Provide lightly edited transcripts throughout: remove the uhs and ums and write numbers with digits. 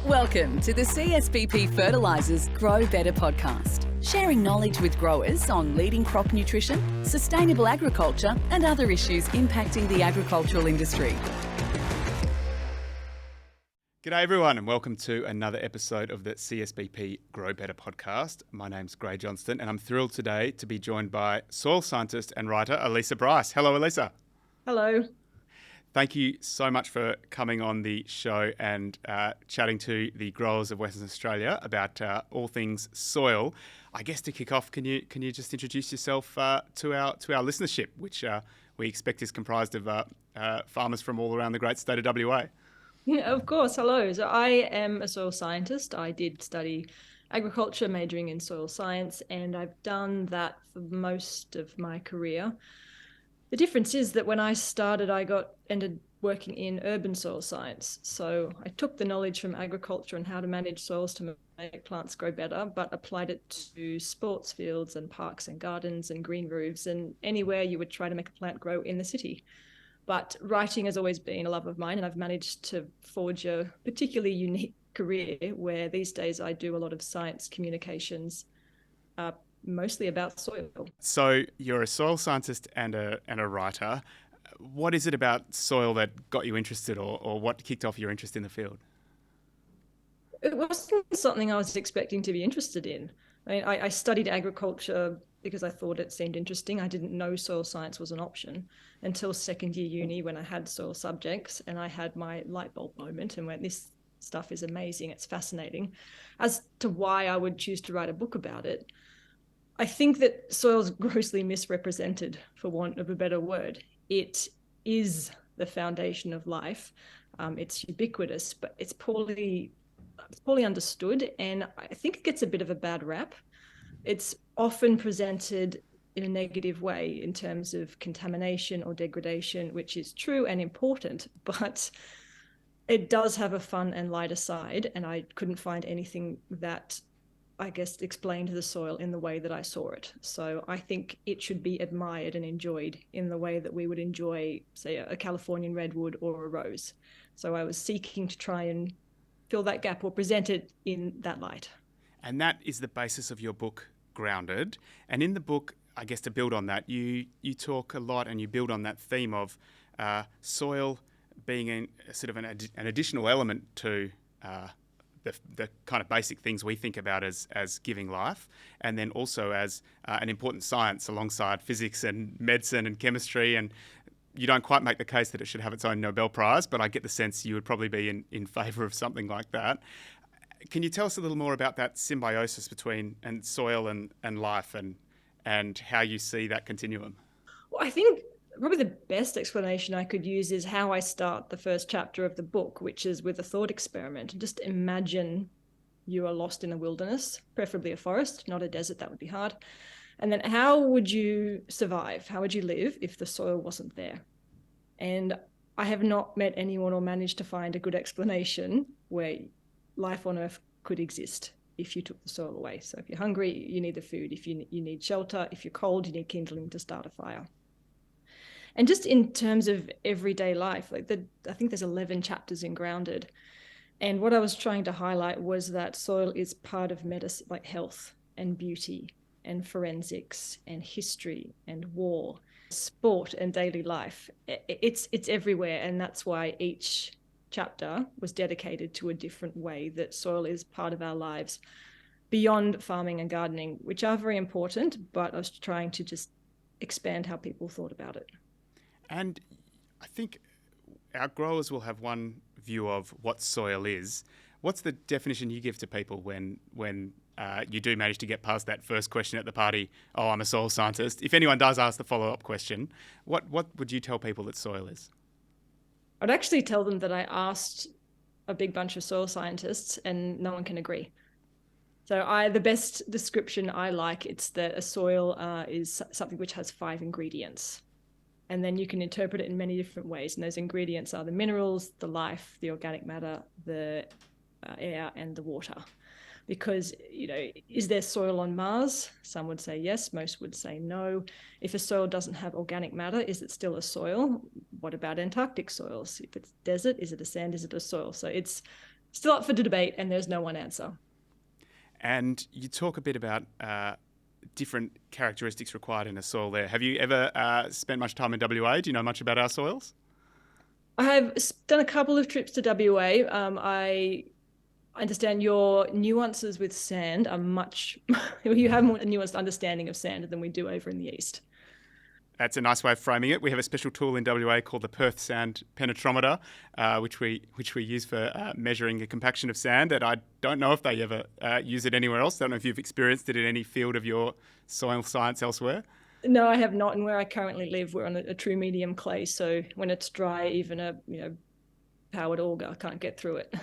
Welcome to the CSBP Fertilisers Grow Better Podcast, sharing knowledge with growers on leading crop nutrition, sustainable agriculture and other issues impacting the agricultural industry. G'day everyone and welcome to another episode of the CSBP Grow Better Podcast. My name's Grey Johnston and I'm thrilled today to be joined by soil scientist and writer Alisa Bryce. Hello Alisa. Hello. Thank you so much for coming on the show and chatting to the growers of Western Australia about all things soil. I guess to kick off, can you just introduce yourself to our listenership, which we expect is comprised of farmers from all around the great state of WA? Yeah, of course. Hello. So I am a soil scientist. I did study agriculture, majoring in soil science, and I've done that for most of my career. The difference is that when I started, ended working in urban soil science. So I took the knowledge from agriculture and how to manage soils to make plants grow better, but applied it to sports fields and parks and gardens and green roofs and anywhere you would try to make a plant grow in the city. But writing has always been a love of mine, and I've managed to forge a particularly unique career where these days I do a lot of science communications, mostly about soil. So you're a soil scientist and a writer. What is it about soil that got you interested or what kicked off your interest in the field? It wasn't something I was expecting to be interested in. I studied agriculture because I thought it seemed interesting. I didn't know soil science was an option until second year uni when I had soil subjects and I had my light bulb moment and went, this stuff is amazing, it's fascinating. As to why I would choose to write a book about it, I think that soil is grossly misrepresented, for want of a better word. It is the foundation of life. It's ubiquitous, but it's poorly understood, and I think it gets a bit of a bad rap. It's often presented in a negative way in terms of contamination or degradation, which is true and important, but it does have a fun and lighter side, and I couldn't find anything that, I guess, explained the soil in the way that I saw it. So I think it should be admired and enjoyed in the way that we would enjoy, say, a Californian redwood or a rose. So I was seeking to try and fill that gap or present it in that light. And that is the basis of your book, Grounded. And in the book, I guess to build on that, you talk a lot and you build on that theme of soil being sort of an additional element to the kind of basic things we think about as giving life, and then also as an important science alongside physics and medicine and chemistry. And you don't quite make the case that it should have its own Nobel Prize, but I get the sense you would probably be in favour of something like that. Can you tell us a little more about that symbiosis between soil and life and how you see that continuum? Well, I think probably the best explanation I could use is how I start the first chapter of the book, which is with a thought experiment. Just imagine you are lost in a wilderness, preferably a forest, not a desert, that would be hard. And then how would you survive? How would you live if the soil wasn't there? And I have not met anyone or managed to find a good explanation where life on Earth could exist if you took the soil away. So if you're hungry, you need the food. If you need shelter, if you're cold, you need kindling to start a fire. And just in terms of everyday life, I think there's 11 chapters in Grounded. And what I was trying to highlight was that soil is part of medicine, like health and beauty and forensics and history and war, sport and daily life. It's everywhere. And that's why each chapter was dedicated to a different way that soil is part of our lives beyond farming and gardening, which are very important, but I was trying to just expand how people thought about it. And I think our growers will have one view of what soil is. What's the definition you give to people when you do manage to get past that first question at the party, oh, I'm a soil scientist? If anyone does ask the follow-up question, what would you tell people that soil is? I'd actually tell them that I asked a big bunch of soil scientists and no one can agree. So the best description I like, it's that a soil is something which has 5 ingredients. And then you can interpret it in many different ways. And those ingredients are the minerals, the life, the organic matter, the air, and the water. Because, is there soil on Mars? Some would say yes, most would say no. If a soil doesn't have organic matter, is it still a soil? What about Antarctic soils? If it's desert, is it a sand, is it a soil? So it's still up for debate, and there's no one answer. And you talk a bit about different characteristics required in a soil there. Have you ever spent much time in WA? Do you know much about our soils? I have done a couple of trips to WA. I understand your nuances with sand are much, you have more nuanced understanding of sand than we do over in the east. That's a nice way of framing it. We have a special tool in WA called the Perth Sand Penetrometer, which we use for measuring the compaction of sand. And I don't know if they ever use it anywhere else. I don't know if you've experienced it in any field of your soil science elsewhere. No, I have not. And where I currently live, we're on a true medium clay. So when it's dry, even a powered auger can't get through it.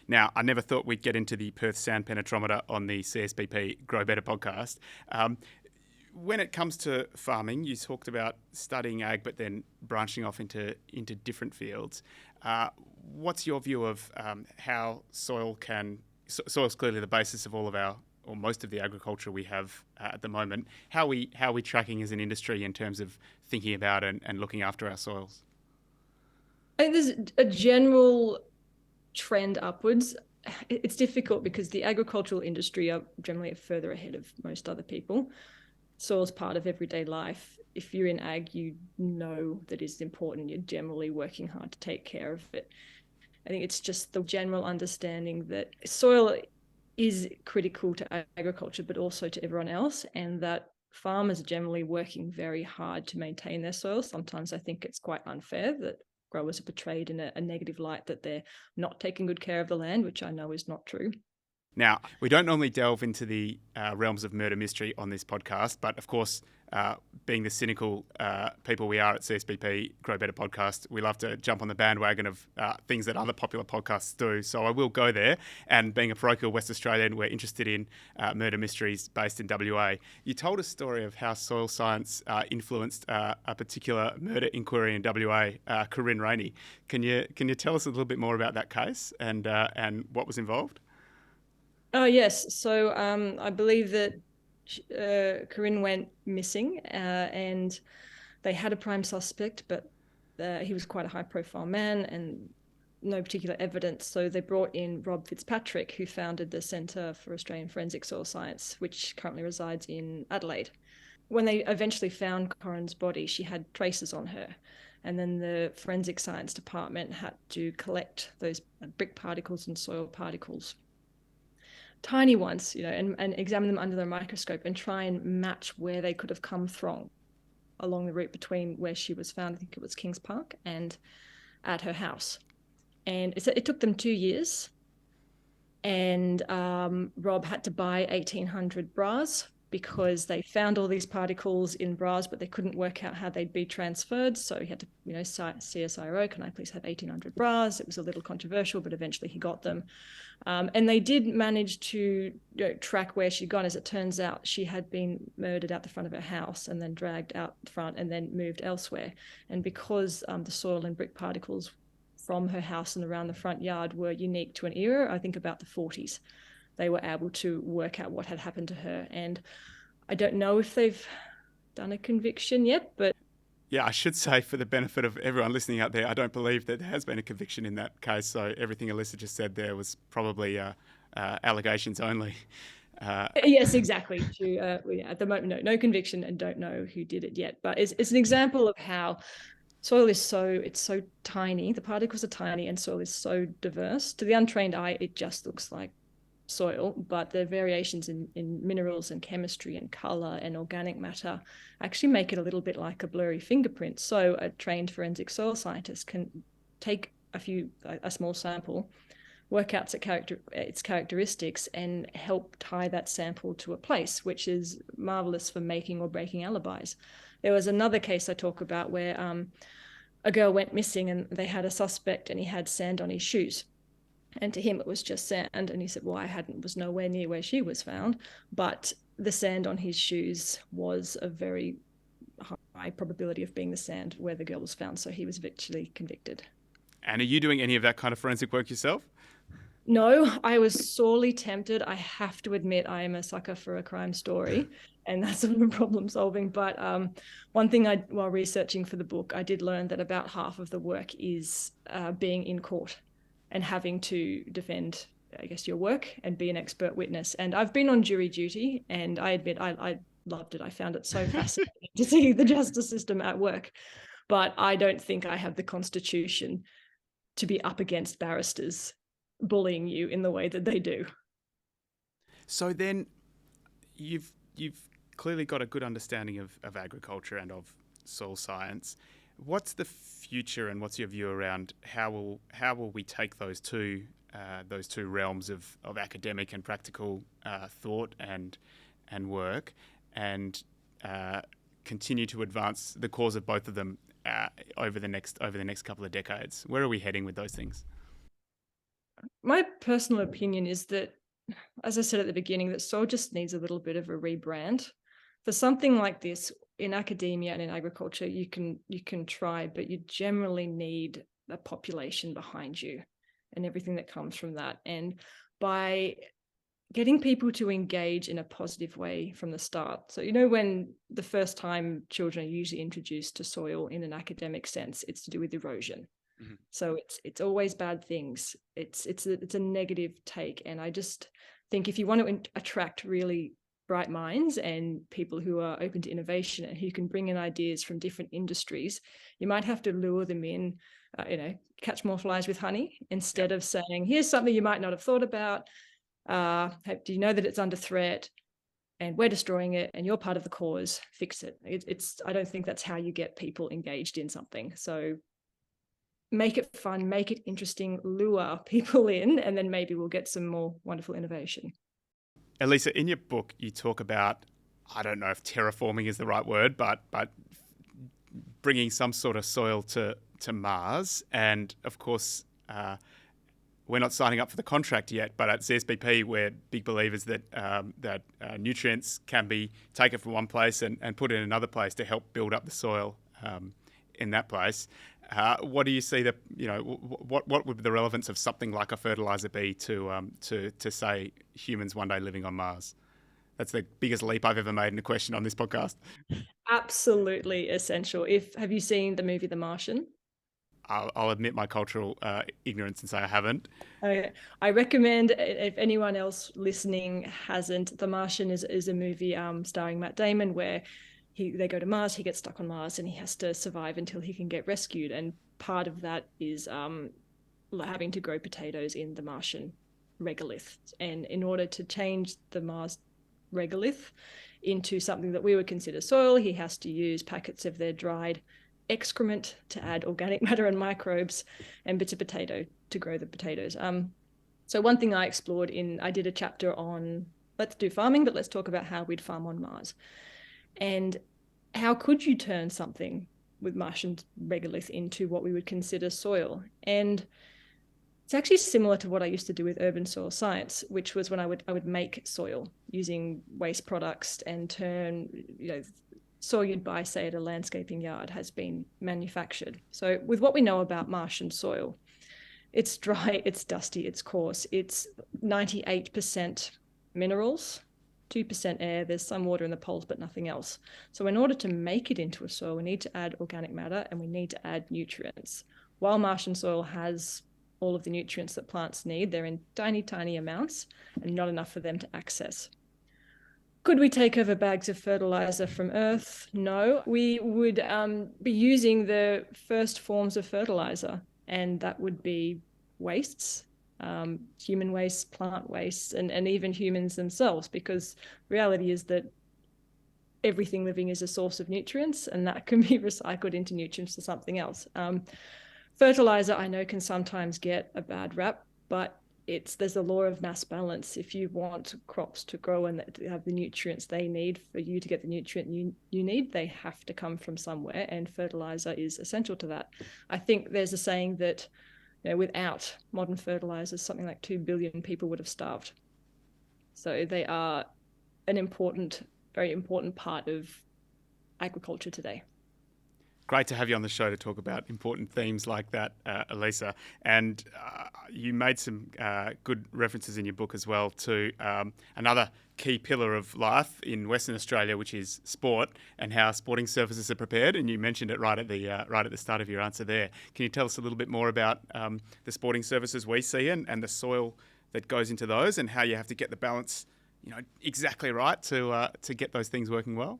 Now, I never thought we'd get into the Perth Sand Penetrometer on the CSBP Grow Better podcast. When it comes to farming, you talked about studying ag, but then branching off into different fields. What's your view of how soil's clearly the basis of all of our, or most of the agriculture we have at the moment. How are we tracking as an industry in terms of thinking about and looking after our soils? I think there's a general trend upwards. It's difficult because the agricultural industry are generally further ahead of most other people. Soil's part of everyday life. If you're in ag, you know that it's important. You're generally working hard to take care of it. I think it's just the general understanding that soil is critical to agriculture, but also to everyone else, and that farmers are generally working very hard to maintain their soil. Sometimes I think it's quite unfair that growers are portrayed in a negative light, that they're not taking good care of the land, which I know is not true. Now, we don't normally delve into the realms of murder mystery on this podcast, but of course, being the cynical people we are at CSBP Grow Better Podcast, we love to jump on the bandwagon of things that other popular podcasts do. So I will go there. And being a parochial West Australian, we're interested in murder mysteries based in WA. You told a story of how soil science influenced a particular murder inquiry in WA, Corinne Rainey. Can you tell us a little bit more about that case and what was involved? Oh, yes. So I believe that Corinne went missing and they had a prime suspect, but he was quite a high-profile man and no particular evidence. So they brought in Rob Fitzpatrick, who founded the Centre for Australian Forensic Soil Science, which currently resides in Adelaide. When they eventually found Corinne's body, she had traces on her. And then the forensic science department had to collect those brick particles and soil particles, tiny ones, and examine them under the microscope and try and match where they could have come from along the route between where she was found, I think it was Kings Park, and at her house. And it took them 2 years. And Rob had to buy 1,800 bras because they found all these particles in bras, but they couldn't work out how they'd be transferred. So he had to, CSIRO, can I please have 1,800 bras? It was a little controversial, but eventually he got them. And they did manage to track where she'd gone. As it turns out, she had been murdered out the front of her house and then dragged out the front and then moved elsewhere. And because the soil and brick particles from her house and around the front yard were unique to an era, I think about the 40s, they were able to work out what had happened to her. And I don't know if they've done a conviction yet, but... Yeah, I should say, for the benefit of everyone listening out there, I don't believe that there has been a conviction in that case. So everything Alisa just said there was probably allegations only. Yes, exactly. At the moment, no conviction, and don't know who did it yet. But it's an example of how soil is so tiny. The particles are tiny, and soil is so diverse. To the untrained eye, it just looks like soil, but the variations in minerals and chemistry and color and organic matter actually make it a little bit like a blurry fingerprint. So a trained forensic soil scientist can take a small sample, work out its characteristics, and help tie that sample to a place, which is marvelous for making or breaking alibis. There was another case I talk about where a girl went missing and they had a suspect and he had sand on his shoes. And to him, it was just sand. And he said, well, was nowhere near where she was found. But the sand on his shoes was a very high probability of being the sand where the girl was found. So he was eventually convicted. And are you doing any of that kind of forensic work yourself? No, I was sorely tempted. I have to admit, I am a sucker for a crime story, and that's sort of problem solving. But one thing while researching for the book, I did learn that about half of the work is being in court. and having to defend, I guess, your work and be an expert witness. And I've been on jury duty, and I admit I loved it. I found it so fascinating to see the justice system at work. But I don't think I have the constitution to be up against barristers bullying you in the way that they do. So then you've clearly got a good understanding of agriculture and of soil science. What's the future, and what's your view around how will we take those two realms of academic and practical thought and work, and continue to advance the cause of both of them over the next couple of decades? Where are we heading with those things? My personal opinion is that, as I said at the beginning, that soil just needs a little bit of a rebrand. For something like this, in academia and in agriculture, you can try, but you generally need a population behind you and everything that comes from that. And by getting people to engage in a positive way from the start. So, when the first time children are usually introduced to soil in an academic sense, it's to do with erosion. Mm-hmm. So it's always bad things. It's a negative take. And I just think if you want to attract really bright minds and people who are open to innovation and who can bring in ideas from different industries, you might have to lure them in, catch more flies with honey, instead of saying, here's something you might not have thought about. Do you know that it's under threat and we're destroying it and you're part of the cause? Fix it. I don't think that's how you get people engaged in something. So make it fun, make it interesting, lure people in, and then maybe we'll get some more wonderful innovation. Alisa, in your book, you talk about, I don't know if terraforming is the right word, but bringing some sort of soil to Mars. And of course, we're not signing up for the contract yet, but at CSBP, we're big believers that nutrients can be taken from one place and put in another place to help build up the soil in that place. What do you see what would the relevance of something like a fertilizer be to say humans one day living on Mars? That's the biggest leap I've ever made in a question on this podcast. Absolutely essential. Have you seen the movie The Martian? I'll admit my cultural ignorance and say I haven't. Okay. I recommend, if anyone else listening hasn't, The Martian is a movie starring Matt Damon where they go to Mars, he gets stuck on Mars, and he has to survive until he can get rescued. And part of that is having to grow potatoes in the Martian regolith. And in order to change the Mars regolith into something that we would consider soil, he has to use packets of their dried excrement to add organic matter and microbes and bits of potato to grow the potatoes. So one thing I explored I did a chapter on, let's do farming, but let's talk about how we'd farm on Mars. And how could you turn something with Martian regolith into what we would consider soil? And it's actually similar to what I used to do with urban soil science, which was when I would make soil using waste products and turn, soil you'd buy, say, at a landscaping yard has been manufactured. So with what we know about Martian soil, it's dry, it's dusty, it's coarse, it's 98% minerals, 2% air, there's some water in the poles, but nothing else. So in order to make it into a soil, we need to add organic matter and we need to add nutrients. While Martian soil has all of the nutrients that plants need, they're in tiny, tiny amounts and not enough for them to access. Could we take over bags of fertilizer from Earth? No. We would be using the first forms of fertilizer, and that would be wastes, human waste, plant waste, and even humans themselves, because reality is that everything living is a source of nutrients, and that can be recycled into nutrients to something else. Fertilizer, I know, can sometimes get a bad rap, but there's a law of mass balance. If you want crops to grow and have the nutrients they need for you to get the nutrient you need, they have to come from somewhere, and fertilizer is essential to that. I think there's a saying that without modern fertilizers, something like 2 billion people would have starved. So they are an important, very important part of agriculture today. Great to have you on the show to talk about important themes like that, Alisa. And you made some good references in your book as well to another key pillar of life in Western Australia, which is sport, and how sporting services are prepared. And you mentioned it right at the start of your answer there. Can you tell us a little bit more about the sporting services we see and the soil that goes into those, and how you have to get the balance, exactly right to get those things working well?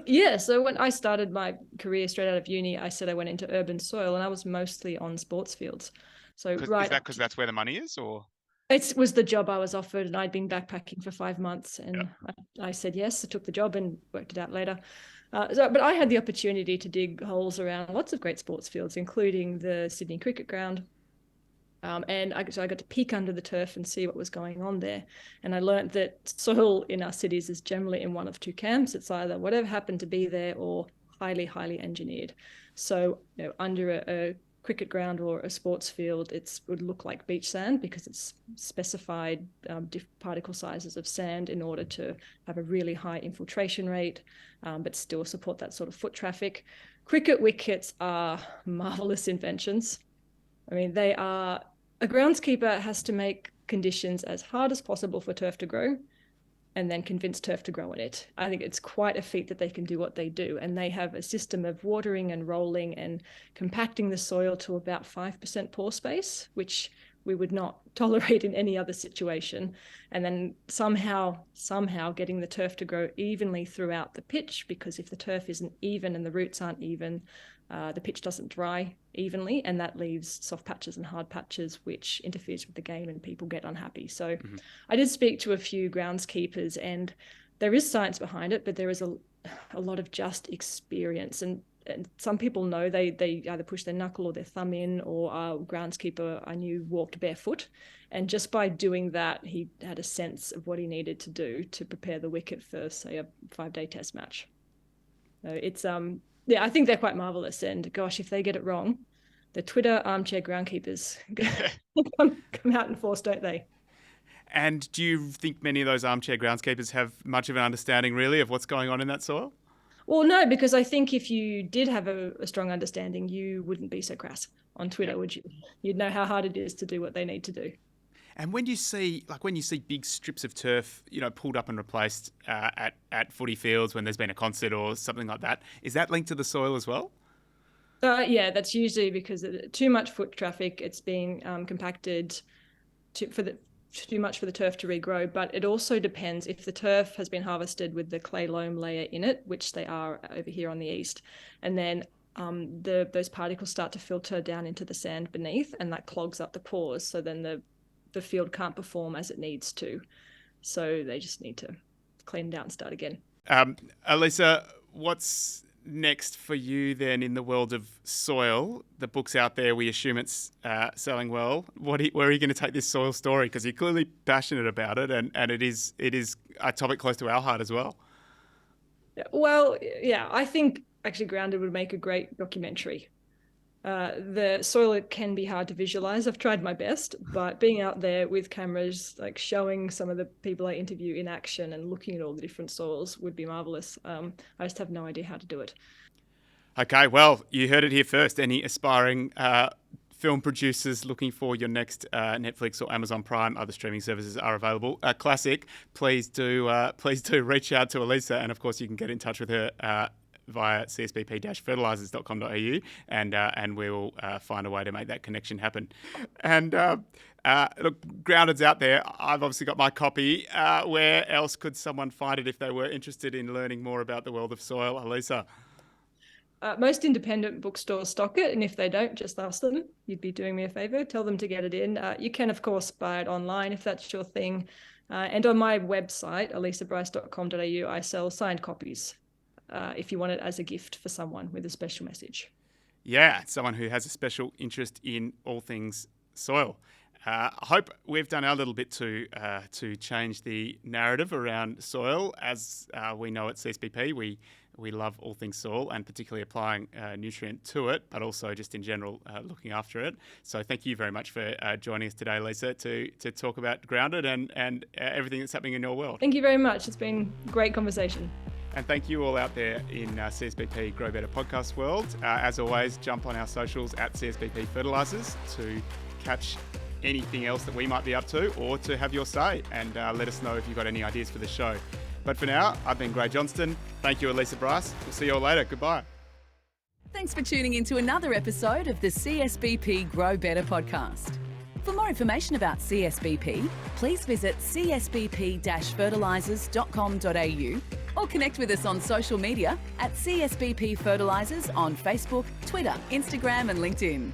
Yeah, so when I started my career straight out of uni, I said I went into urban soil, and I was mostly on sports fields. So Is that because that's where the money is, or? It was the job I was offered, and I'd been backpacking for 5 months, and I said yes. I took the job and worked it out later. But I had the opportunity to dig holes around lots of great sports fields, including the Sydney Cricket Ground. And I got to peek under the turf and see what was going on there. And I learned that soil in our cities is generally in one of two camps. It's either whatever happened to be there or highly, highly engineered. So under a cricket ground or a sports field, it would look like beach sand because it's specified particle sizes of sand in order to have a really high infiltration rate, but still support that sort of foot traffic. Cricket wickets are marvelous inventions. I mean, they are. A groundskeeper has to make conditions as hard as possible for turf to grow, and then convince turf to grow in it. I think it's quite a feat that they can do what they do. And they have a system of watering and rolling and compacting the soil to about 5% pore space, which we would not tolerate in any other situation. And then somehow getting the turf to grow evenly throughout the pitch, because if the turf isn't even and the roots aren't even, the pitch doesn't dry evenly, and that leaves soft patches and hard patches, which interferes with the game and people get unhappy. So I did speak to a few groundskeepers, and there is science behind it, but there is a lot of just experience. And some people know they either push their knuckle or their thumb in, or a groundskeeper I knew walked barefoot. And just by doing that, he had a sense of what he needed to do to prepare the wicket for, say, a 5-day test match. So it's I think they're quite marvelous. And gosh, if they get it wrong, the Twitter armchair groundkeepers come out in force, don't they? And do you think many of those armchair groundskeepers have much of an understanding, really, of what's going on in that soil? Well, no, because I think if you did have a strong understanding, you wouldn't be so crass on Twitter, would you? You'd know how hard it is to do what they need to do. And when you see big strips of turf, pulled up and replaced at footy fields when there's been a concert or something like that, is that linked to the soil as well? Yeah, that's usually because of too much foot traffic. It's being compacted too much for the turf to regrow. But it also depends if the turf has been harvested with the clay loam layer in it, which they are over here on the east, and then those particles start to filter down into the sand beneath, and that clogs up the pores. So then the field can't perform as it needs to. So they just need to clean it out and start again. Alisa, what's next for you then in the world of soil? The book's out there. We assume it's selling well. Where are you going to take this soil story? Because you're clearly passionate about it, and it is a topic close to our heart as well. Well, yeah, I think actually Grounded would make a great documentary. The soil can be hard to visualize. I've tried my best, but being out there with cameras, like showing some of the people I interview in action and looking at all the different soils would be marvelous. I just have no idea how to do it. Okay, well, you heard it here first. Any aspiring film producers looking for your next Netflix or Amazon Prime, other streaming services are available. Classic, please do reach out to Alisa, and of course you can get in touch with her via csbp-fertilisers.com.au, and we will find a way to make that connection happen. And look, Grounded's out there. I've obviously got my copy. Where else could someone find it if they were interested in learning more about the world of soil, Alisa? Most independent bookstores stock it, and if they don't, just ask them. You'd be doing me a favour. Tell them to get it in. You can, of course, buy it online if that's your thing. And on my website, alisabryce.com.au, I sell signed copies if you want it as a gift for someone with a special message. Yeah, someone who has a special interest in all things soil. I hope we've done our little bit to change the narrative around soil. As we know at CSBP, we love all things soil, and particularly applying nutrient to it, but also just in general looking after it. So thank you very much for joining us today, Lisa, to talk about Grounded and everything that's happening in your world. Thank you very much. It's been a great conversation. And thank you all out there in CSBP Grow Better Podcast world. As always, jump on our socials at CSBP Fertilisers to catch anything else that we might be up to, or to have your say and let us know if you've got any ideas for the show. But for now, I've been Grey Johnston. Thank you, Alisa Bryce. We'll see you all later. Goodbye. Thanks for tuning in to another episode of the CSBP Grow Better Podcast. For more information about CSBP, please visit csbp-fertilisers.com.au or connect with us on social media at CSBP Fertilisers on Facebook, Twitter, Instagram and LinkedIn.